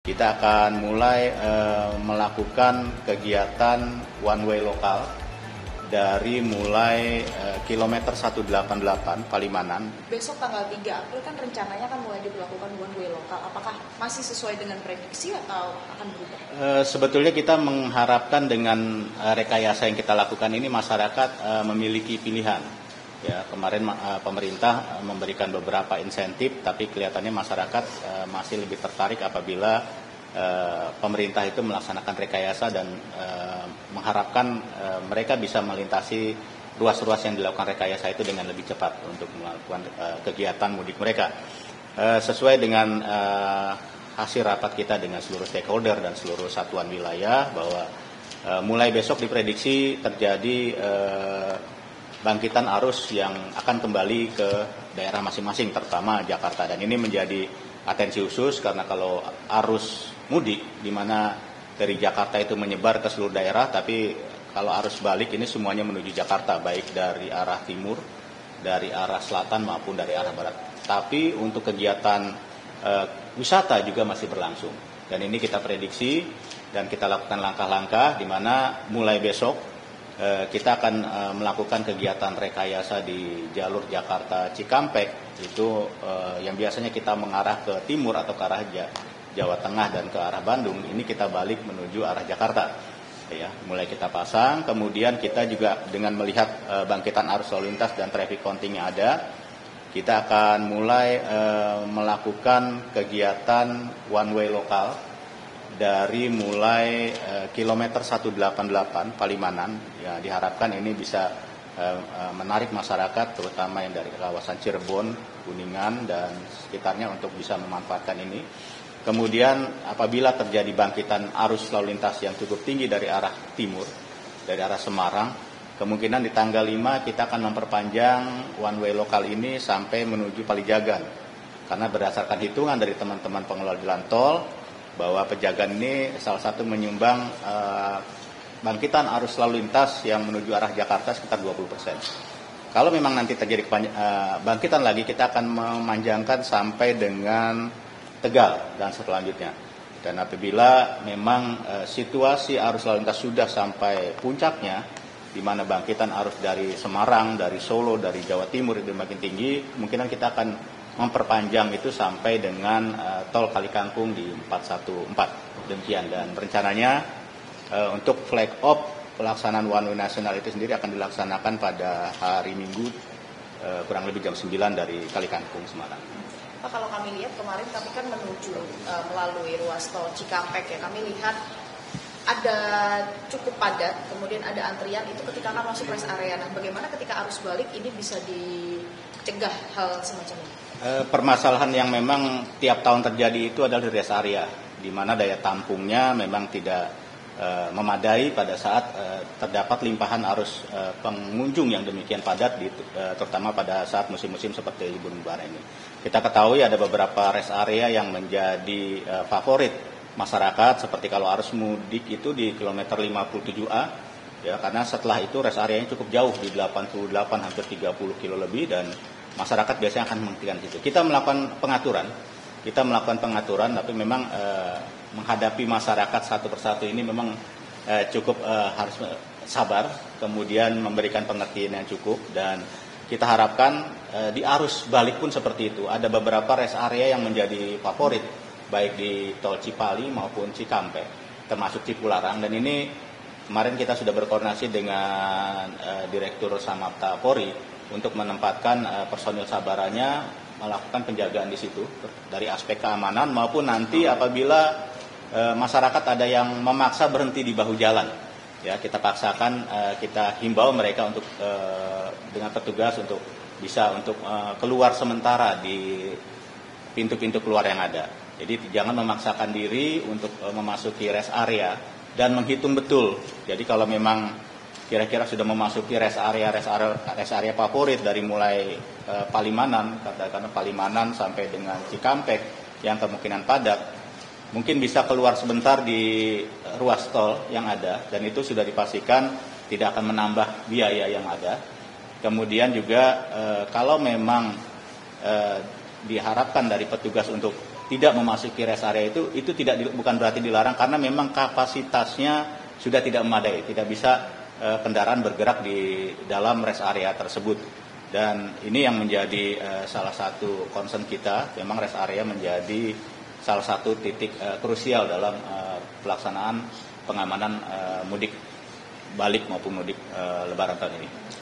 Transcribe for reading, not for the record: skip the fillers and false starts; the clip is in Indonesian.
Kita akan mulai melakukan kegiatan one way lokal dari mulai kilometer 188 Palimanan. Besok tanggal 3 April kan rencananya kan mulai diberlakukan one way lokal. Apakah masih sesuai dengan prediksi atau akan berubah? Sebetulnya kita mengharapkan dengan rekayasa yang kita lakukan ini masyarakat memiliki pilihan. Ya, kemarin pemerintah memberikan beberapa insentif, tapi kelihatannya masyarakat masih lebih tertarik apabila pemerintah itu melaksanakan rekayasa dan mengharapkan mereka bisa melintasi ruas-ruas yang dilakukan rekayasa itu dengan lebih cepat untuk melakukan kegiatan mudik mereka. Sesuai dengan hasil rapat kita dengan seluruh stakeholder dan seluruh satuan wilayah bahwa mulai besok diprediksi terjadi bangkitan arus yang akan kembali ke daerah masing-masing, terutama Jakarta. Dan ini menjadi atensi khusus karena kalau arus mudik, di mana dari Jakarta itu menyebar ke seluruh daerah, tapi kalau arus balik ini semuanya menuju Jakarta, baik dari arah timur, dari arah selatan maupun dari arah barat. Tapi untuk kegiatan wisata juga masih berlangsung. Dan ini kita prediksi dan kita lakukan langkah-langkah di mana mulai besok kita akan melakukan kegiatan rekayasa di jalur Jakarta Cikampek, itu yang biasanya kita mengarah ke timur atau ke arah Jawa Tengah dan ke arah Bandung, ini kita balik menuju arah Jakarta. Ya, mulai kita pasang, kemudian kita juga dengan melihat bangkitan arus lalu lintas dan traffic counting yang ada, kita akan mulai melakukan kegiatan one way lokal dari mulai kilometer 188 Palimanan. Ya, diharapkan ini bisa menarik masyarakat terutama yang dari kawasan Cirebon, Kuningan dan sekitarnya untuk bisa memanfaatkan ini. Kemudian apabila terjadi bangkitan arus lalu lintas yang cukup tinggi dari arah timur, dari arah Semarang, kemungkinan di tanggal 5 kita akan memperpanjang one way lokal ini sampai menuju Palijagan. Karena berdasarkan hitungan dari teman-teman pengelola jalan tol, bahwa Pejagan ini salah satu menyumbang bangkitan arus lalu lintas yang menuju arah Jakarta sekitar 20%. Kalau memang nanti terjadi bangkitan lagi, kita akan memanjangkan sampai dengan Tegal dan selanjutnya. Dan apabila memang situasi arus lalu lintas sudah sampai puncaknya, di mana bangkitan arus dari Semarang, dari Solo, dari Jawa Timur itu makin tinggi, kemungkinan kita akan memperpanjang itu sampai dengan tol Kalikangkung di 414. Demikian, dan rencananya untuk flag off pelaksanaan one way nasional itu sendiri akan dilaksanakan pada hari Minggu kurang lebih jam 9 dari Kalikangkung, Semarang. Pak, kalau kami lihat kemarin kami kan menuju melalui ruas tol Cikampek ya, kami lihat ada cukup padat, kemudian ada antrian itu ketika akan masuk rest area. Nah, bagaimana ketika arus balik ini bisa dicegah hal semacam ini? Permasalahan yang memang tiap tahun terjadi itu adalah di rest area, di mana daya tampungnya memang tidak memadai pada saat terdapat limpahan arus pengunjung yang demikian padat, terutama pada saat musim-musim seperti libur lebaran ini. Kita ketahui ada beberapa rest area yang menjadi favorit masyarakat, seperti kalau arus mudik itu di kilometer 57A, ya, karena setelah itu rest area-nya cukup jauh di 88 hampir 30 kilo lebih, dan masyarakat biasanya akan menghentikan situ. Kita melakukan pengaturan, tapi memang menghadapi masyarakat satu persatu ini memang cukup harus sabar, kemudian memberikan pengertian yang cukup, dan kita harapkan di arus balik pun seperti itu. Ada beberapa rest area yang menjadi favorit, baik di tol Cipali maupun Cikampek, termasuk Cipularang, dan ini kemarin kita sudah berkoordinasi dengan Direktur Samapta Polri untuk menempatkan personil sabarannya melakukan penjagaan di situ dari aspek keamanan maupun nanti apabila masyarakat ada yang memaksa berhenti di bahu jalan, ya kita paksakan, kita himbau mereka untuk dengan petugas untuk bisa keluar sementara di pintu-pintu keluar yang ada. Jadi jangan memaksakan diri untuk memasuki rest area dan menghitung betul. Jadi kalau memang kira-kira sudah memasuki rest area favorit dari mulai Palimanan, katakanlah Palimanan sampai dengan Cikampek yang kemungkinan padat, mungkin bisa keluar sebentar di ruas tol yang ada, dan itu sudah dipastikan tidak akan menambah biaya yang ada. Kemudian juga kalau memang diharapkan dari petugas untuk tidak memasuki rest area itu bukan berarti dilarang, karena memang kapasitasnya sudah tidak memadai, tidak bisa kendaraan bergerak di dalam rest area tersebut. Dan ini yang menjadi salah satu concern kita, memang rest area menjadi salah satu titik krusial dalam pelaksanaan pengamanan mudik balik maupun mudik Lebaran tahun ini.